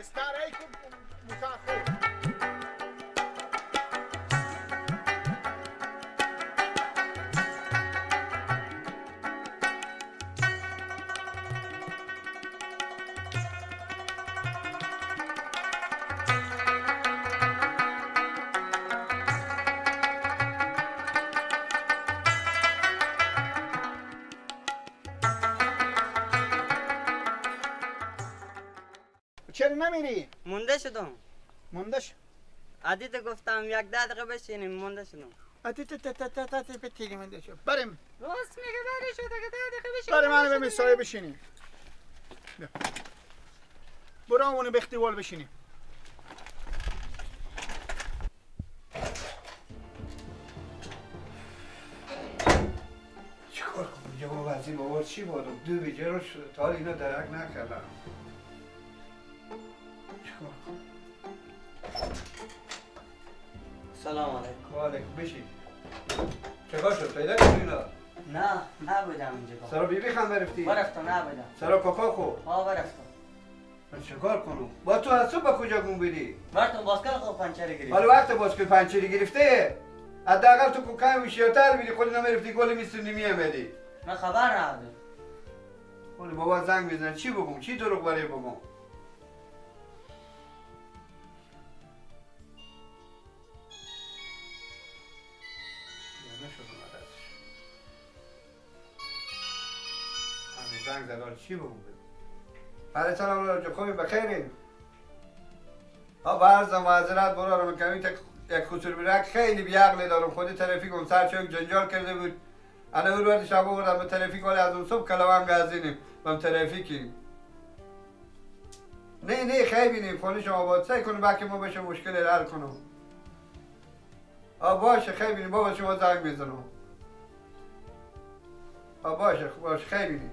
Estarei com o café. چرا نمیری؟ مونده شدم. مونده شد. عدیت گفتم یک 10 دقیقه بشینیم مونده شدم. بتیگی مونده شد. بریم. راست میگه بعد شد اگه 10 دقیقه بشینیم. بریم منو به مسایه بشینیم. برو اونو بختیوال بشینیم. چیکار کنم جواب از این بابا چی بادم دو بیجه رو تا حال اینا درک نکردم. چیکار کنم؟ سلام علیکم. و علیکم بشین. چیکار شد پیدا کردی اینا؟ نه نبودم اینجا. سرا بیبی خم برفتی؟ برفتم نبودم. سرا کاکا خو؟ ها برفتم. من چیکار کنم؟ با تو از صبح کجا گم بودی؟ برفتم باسکل خوب پنچری گرفت. حالا وقت باسکل پنچری گرفته؟ حداقل تو کم هوشیارتر بودی خودت نمیرفتی گل میسوندی میامدی. من خبر ندارم. ولی بابا زنگ بزن چی بگم؟ چی دروغ برای بگم؟ زنگ زدال چی بگم؟ بله سلام راجع خوبی بخیرین؟ برزم معذرت برارم کمی یک خسور برک خیلی بیعقلی دارم خودی ترافیک اون سر چوک جنجال کرده بود الان اون وقت شب بردم به ترافیک ولی از اون صبح کلوام گازینیم بهم ترافیکی نه خیلی بینیم خونه شما باید سعی کنیم بکی ما بشه مشکل حل کنم باشه خیلی بینیم بابا شما زنگ بزنم باشه خیلی بینیم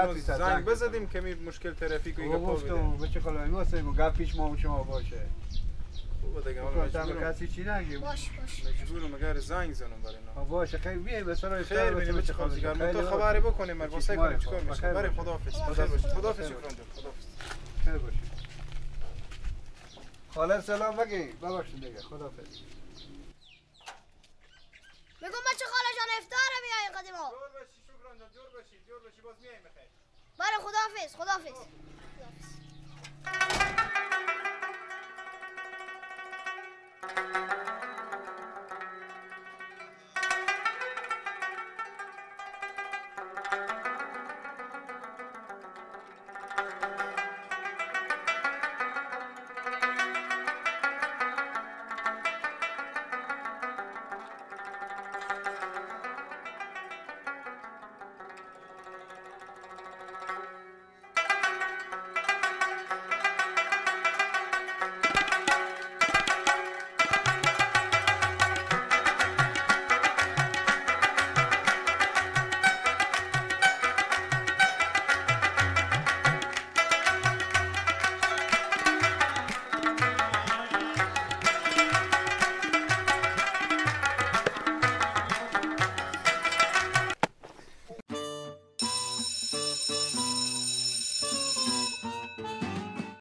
حرفی زد. زنگ بزدیم که مشکل ترافیک و اینا پا گفتم بده. بچه خاله واسه گو گپ پیش ما و شما باشه. خوبه دیگه حالا گفتم مجبورم کسی چی نگیم. مجبورم اگر زنگ زنم برای اینا. باشه خیلی بیای به سر خیر ببینیم بچه خاله جگر تو خبری بکنیم مر واسه کنیم چیکار میشه. بریم خداحافظ. خیر باشه. خداحافظ شکران جان. خداحافظ. خیر باشه. خاله سلام بگی. ببخشید دیگه خداحافظ. میگم بچه خاله جان افطار بیاین قدیما. جور باشی شکران جان جور باشی باز میایم بخیر. بله خداحافظ.